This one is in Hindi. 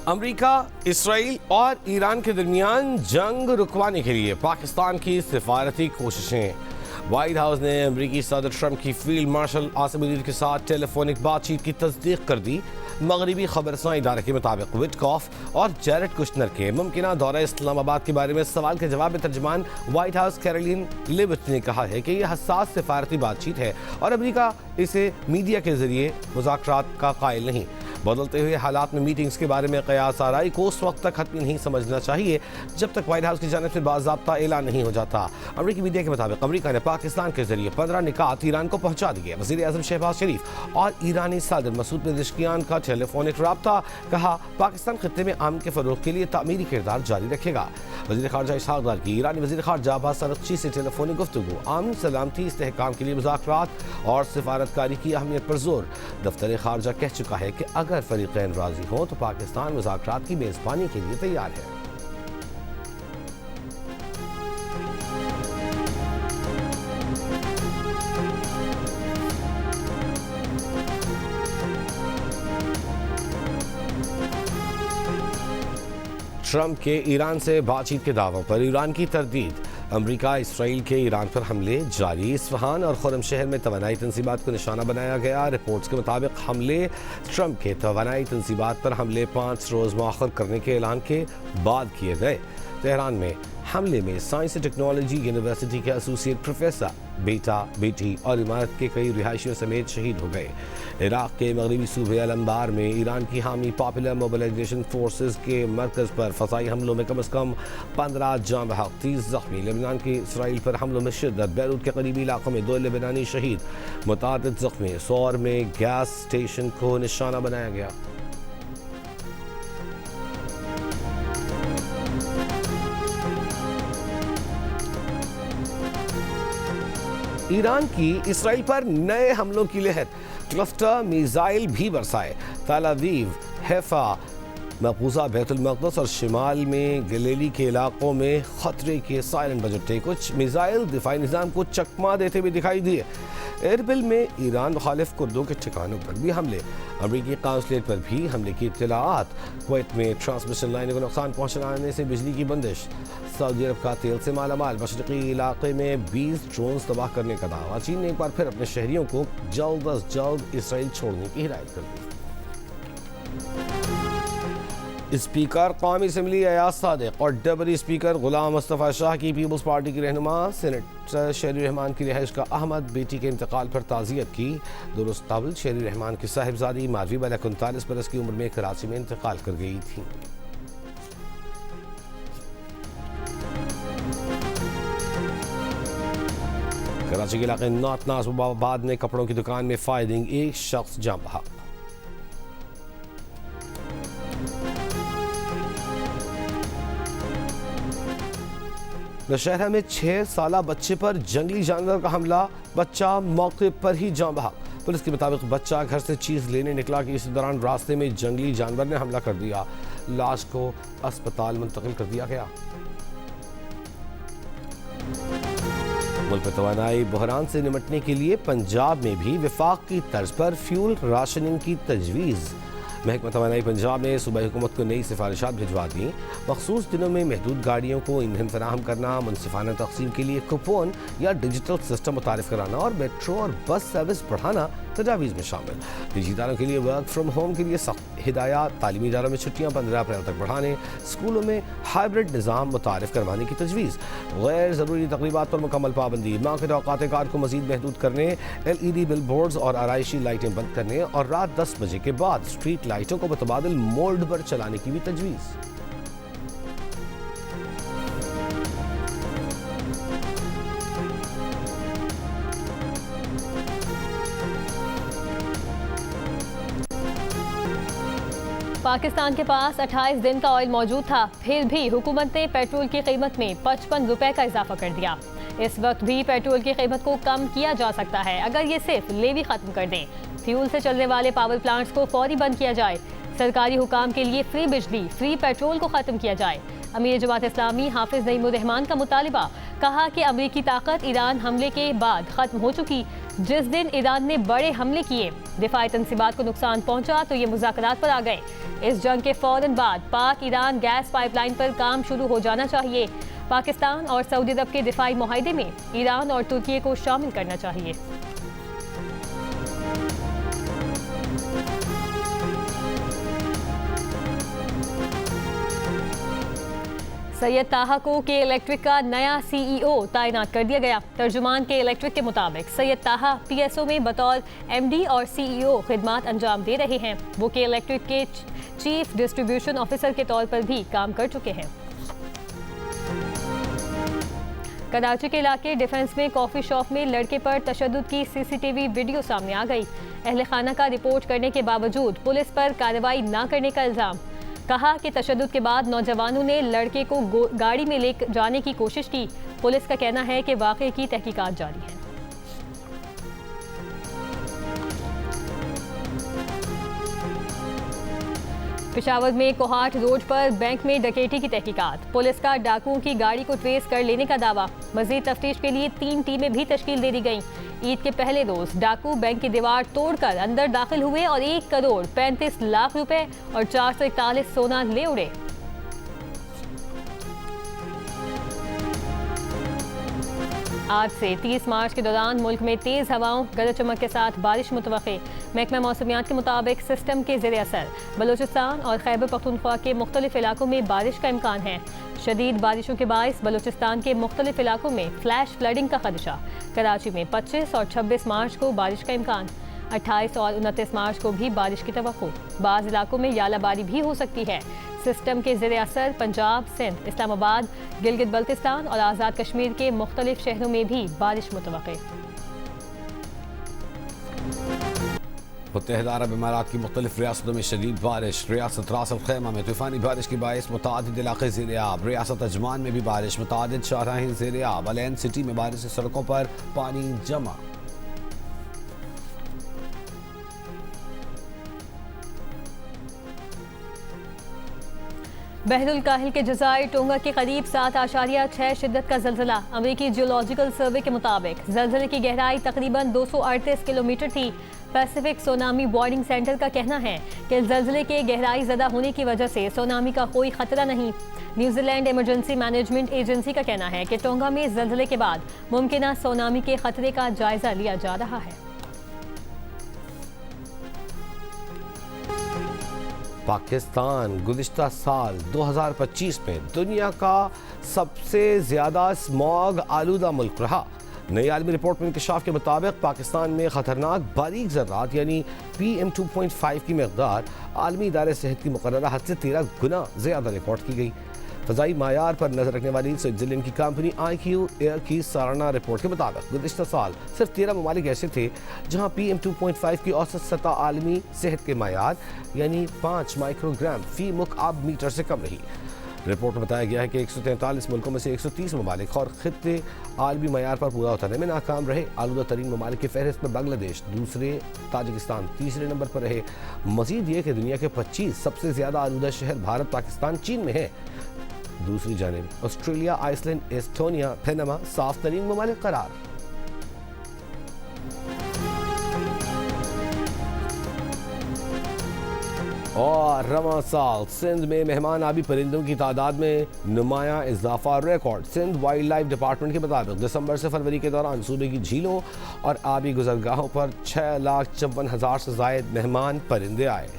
अमेरिका, इसराइल और ईरान के दरमियान जंग रुकवाने के लिए पाकिस्तान की सिफारती कोशिशें। व्हाइट हाउस ने अमेरिकी सदर ट्रंप की फील्ड मार्शल आसिम मुनीर के साथ टेलीफोनिक बातचीत की तस्दीक कर दी। मगरबी खबरसां इदारे के मुताबिक विटकॉफ और जैरेड कुश्नर के मुमकिना दौरा इस्लामाबाद के बारे में सवाल के जवाब में तर्जमान व्हाइट हाउस कैरोलिन लिबर्ट ने कहा है कि यह हसास सिफारती बातचीत है और अमेरिका इसे मीडिया के जरिए मुज़ाकरात का कायल नहीं। बदलते हुए हालात में मीटिंग्स के बारे में कयास आराई को उस वक्त तक हतमी नहीं समझना चाहिए जब तक व्हाइट हाउस की जानिब से बाज़ाब्ता ऐलान नहीं हो जाता। अमेरिकी मीडिया के मुताबिक अमेरिका ने पाकिस्तान के जरिए 15 निकात ईरान को पहुंचा दिए। वज़ीर आज़म शहबाज शरीफ और ईरानी सदर मसूद पेज़ेश्कियान का टेलीफोनिक राब्ता। कहा, पाकिस्तान खित्ते में अमन के फरोग के लिए तामीरी किरदार जारी रखेगा। वज़ीर ख़ारजा इसहाक़ दार की ईरानी वज़ीर ख़ारजा अब्बास अरग़ची से टेलीफोनिक गुफ्तगू, अमन सलामती इस्तेहकाम के लिए मुज़ाकरात और सिफारतकारी की अहमियत पर जोर। दफ्तर ख़ारजा कह चुका है कि अगर फरीक़ैन राज़ी हों तो पाकिस्तान मुज़ाकरात की मेज़बानी के लिए तैयार है। ट्रंप के ईरान से बातचीत के दावों पर ईरान की तरदीद। अमेरिका, इसराइल के ईरान पर हमले जारी। इस्फहान और खुर्रमशहर में तवानाई तंसीबात को निशाना बनाया गया। रिपोर्ट्स के मुताबिक हमले ट्रंप के तवानाई तंसीबात पर हमले 5 रोज़ मौखर करने के ऐलान के बाद किए गए। तेहरान में हमले में साइंस एंड टेक्नोलॉजी यूनिवर्सिटी के एसोसिएट प्रोफेसर, बेटा, बेटी और इमारत के कई रिहायशियों समेत शहीद हो गए। इराक के मगरबी सूबे अलंबार में ईरान की हामी पॉपुलर मोबिलाइजेशन फोर्सेस के मरकज़ पर फ़साई हमलों में कम अज़ कम 15 जाँ बहक, 30 ज़ख्मी। लेबनान के इसराइल पर हमलों में शिद्दत। बैरूत के करीबी इलाकों में 2 लेबनानी शहीद, मुतादिद ज़ख्मी। सौर में गैस स्टेशन को निशाना बनाया गया। ईरान की इसराइल पर नए हमलों की लहर। क्लस्टर मिसाइल भी बरसाए। तल अवीव, हैफा, मकबूजा बैतुल मक़दस और शिमाल में गलीली के इलाकों में खतरे के सायरन बज उठे। कुछ मिसाइल दिफाई निज़ाम को चकमा देते हुए दिखाई दिए। एरबिल में ईरान मुखालिफ कुर्दों के ठिकानों पर भी हमले। अमरीकी काउंसलेट पर भी हमले की इत्तलाआत। कुवैत में ट्रांसमिशन लाइनों को नुकसान पहुँचाने से बिजली की बंदिश। सऊदी अरब का तेल से मालामाल। मशरक़ी इलाके में 20 ड्रोन तबाह करने का दावा। चीन ने एक बार फिर अपने शहरियों को जल्द अज जल्द इसराइल छोड़ने की हिदायत कर दी। स्पीकर कौमी असम्बली अयाज सादिक और डिप्टी स्पीकर गुलाम मुस्तफ़ा शाह की पीपल्स पार्टी की रहनुमा सेनेटर शेरी रहमान की रिहाइश का अहमद बेटी के इंतकाल पर ताज़ियत की। 2 रोज़ कबल शेरी रहमान की साहिबजादी माधवी मलिक 39 बरस की उम्र में कराची में इंतकाल कर गई थी। कराची के इलाके नॉर्थ नाज़िबाबाद में कपड़ों की दुकान में फायरिंग, 1 शख्स जाँ बहक। नौशहरा में 6 साला बच्चे पर जंगली जानवर का हमला। बच्चा मौके पर ही जाँ बहक। पुलिस के मुताबिक बच्चा घर से चीज़ लेने निकला कि इस दौरान रास्ते में जंगली जानवर ने हमला कर दिया। लाश को अस्पताल मुंतकिल कर दिया गया। मुल्क में तवानाई बहरान से निमटने के लिए पंजाब में भी वफाक की तर्ज पर फ्यूल राशनिंग की तजवीज़। महकमा तवानाई पंजाब ने सूबाई हुकूमत को नई सिफारिशात भिजवा दी। मखसूस दिनों में महदूद गाड़ियों को ईंधन फराहम करना, मुनसिफाना तकसीम के लिए कूपन या डिजिटल सिस्टम मुतारिफ कराना और मेट्रो और बस सर्विस बढ़ाना तजावीज़ में शामिल। निजी इदारों के लिए वर्क फ्राम होम के लिए सख्त हिदायत। तालीमी इदारों में छुट्टियाँ 15 अप्रैल तक बढ़ाने। स्कूलों में हाइब्रिड निज़ाम मुतारिफ करवाने की तजवीज़। गैर ज़रूरी तकरीबात पर मुकम्मल पाबंदी। मौके औक़ात कार को मज़ीद महदूद करने। LED बिल बोर्ड्स और आराइशी लाइटें बंद करने और रात 10 बजे के बाद स्ट्रीट लाइटों को मुतबादिल मोड पर चलाने की भी तजवीज़। पाकिस्तान के पास 28 दिन का ऑयल मौजूद था, फिर भी हुकूमत ने पेट्रोल की कीमत में 55 रुपए का इजाफा कर दिया। इस वक्त भी पेट्रोल की कीमत को कम किया जा सकता है अगर ये सिर्फ लेवी खत्म कर दें। फ्यूल से चलने वाले पावर प्लांट्स को फौरी बंद किया जाए। सरकारी हुकाम के लिए फ्री बिजली, फ्री पेट्रोल को खत्म किया जाए। अमीर जमात इस्लामी हाफिज नईमुर रहमान का मुतालिबा, कहा कि अमरीकी ताकत ईरान हमले के बाद खत्म हो चुकी। जिस दिन ईरान ने बड़े हमले किए, दिफाई तंसीबात को नुकसान पहुंचा तो ये मुज़ाकरात पर आ गए। इस जंग के फौरन बाद पाक ईरान गैस पाइपलाइन पर काम शुरू हो जाना चाहिए। पाकिस्तान और सऊदी अरब के दिफाई मुआहदे में ईरान और तुर्की को शामिल करना चाहिए। सैयद ताहा को के इलेक्ट्रिक का नया सीईओ तैनात कर दिया गया। तर्जुमान के इलेक्ट्रिक के मुताबिक सैयद ताहा पीएसओ में बतौर एमडी और सीईओ खिदमात अंजाम दे रहे हैं। वो के इलेक्ट्रिक के चीफ डिस्ट्रीब्यूशन ऑफिसर के तौर पर भी काम कर चुके हैं। कराची के इलाके डिफेंस में कॉफी शॉप में लड़के पर तशद्दुद की सीसीटीवी वीडियो सामने आ गई। अहले खाना का रिपोर्ट करने के बावजूद पुलिस पर कार्रवाई न करने का इल्जाम। कहा कि तशद्दुद के बाद नौजवानों ने लड़के को गाड़ी में ले जाने की कोशिश की। पुलिस का कहना है कि वाक़े की तहकीकात जारी है। पेशावर में कोहाट रोड पर बैंक में डकैती की तहकीकात। पुलिस का डाकुओं की गाड़ी को ट्रेस कर लेने का दावा। मजीद तफ्तीश के लिए 3 टीमें भी तश्कील दे दी गईं। ईद के पहले रोज डाकू बैंक की दीवार तोड़कर अंदर दाखिल हुए और 1 करोड़ 35 लाख रुपए और 441 सोना ले उड़े। आज से 30 मार्च के दौरान मुल्क में तेज हवाओं, गरज चमक के साथ बारिश मुतवक्के। महकमा मौसमियात के मुताबिक सिस्टम के ज़ेर असर बलूचिस्तान और खैबर पख्तूनख्वा के मुख्तलिफ इलाकों में बारिश का इम्कान है। शदीद बारिशों के बायस बलूचिस्तान के मुख्तलिफ इलाकों में फ्लैश फ्लडिंग का खदशा। कराची में 25 और 26 मार्च को बारिश का इम्कान। 28 और 29 मार्च को भी बारिश की तवक्को। बाज़ इलाकों में यालाबारी भी हो सकती है। सिस्टम के ज़ेर असर पंजाब, सिंध, इस्लामाबाद, गिलगित बल्तिस्तान और आज़ाद कश्मीर के मुख्तलिफ शहरों में भी बारिश मुतवक्के। मुत्तहिदा अरब इमारात की मुख्तलिफ रियासतों में शदीद बारिश। रियासत रास अल खैमा में तूफ़ानी बारिश के बायस मुतादिद इलाक़े ज़ेर-ए-आब। रियासत अजमान में भी बारिश, मुतादिद शाहराहें ज़ेर-ए-आब। अलैन सिटी में बारिश से सड़कों पर पानी जमा। बहरुल काहिल के जज़ायर टोंगा के करीब 7.6 शिद्दत का ज़लज़ला। अमेरिकी जियोलॉजिकल सर्वे के मुताबिक ज़लज़ले की गहराई तकरीबन 238 किलोमीटर थी। पैसिफिक सोनामी वार्निंग सेंटर का कहना है कि ज़लज़ले के गहराई ज़दा होने की वजह से सोनामी का कोई खतरा नहीं। न्यूजीलैंड इमरजेंसी मैनेजमेंट एजेंसी का कहना है कि टोंगा में ज़लज़ले के बाद मुमकिना सोनामी के खतरे का जायजा लिया जा रहा है। पाकिस्तान गुज़िश्ता साल 2025 में दुनिया का सबसे ज़्यादा स्मॉग आलूदा मुल्क रहा। नई आलमी रिपोर्ट में इंकशाफ के मुताबिक पाकिस्तान में ख़तरनाक बारीक ज़र्रात यानी PM2.5 की मकदार आलमी इदारे सेहत की मुकर्ररा हद से 13 गुना ज़्यादा रिकॉर्ड की गई। फ़ज़ाई मायार पर नजर रखने वाली स्विट्ज़रलैंड की कंपनी IQ एयर की सालाना रिपोर्ट के मुताबिक गुज़िश्ता साल सिर्फ 13 ममालिक ऐसे थे जहाँ PM2.5 की औसत सतह आलमी सेहत के मायार यानी 5 माइक्रोग्राम फी मुकअब मीटर से कम रही। रिपोर्ट में बताया गया है कि 143 मुल्कों में से 130 ममालिक और खित्ते आलमी मयार पर पूरा उतरने में नाकाम रहे। आलूदा तरीन ममालिक की फहरिस्त में बांग्लादेश दूसरे, ताजिकिस्तान तीसरे नंबर पर रहे। मजीद ये कि दुनिया के 25 सबसे ज़्यादा आलूदा शहर भारत, पाकिस्तान, चीन में है। दूसरी जानिब ऑस्ट्रेलिया, आइसलैंड, एस्टोनिया, पैनामा साफ तरीन ममालिक करार। और रवां साल सिंध में मेहमान आबी परिंदों की तादाद में नुमाया इजाफा record. Sindh wildlife department के मुताबिक दिसंबर से फरवरी के दौरान सूबे की झीलों और आबी गुजरगाहों पर 6,54,000 से ज़ायद मेहमान परिंदे आए।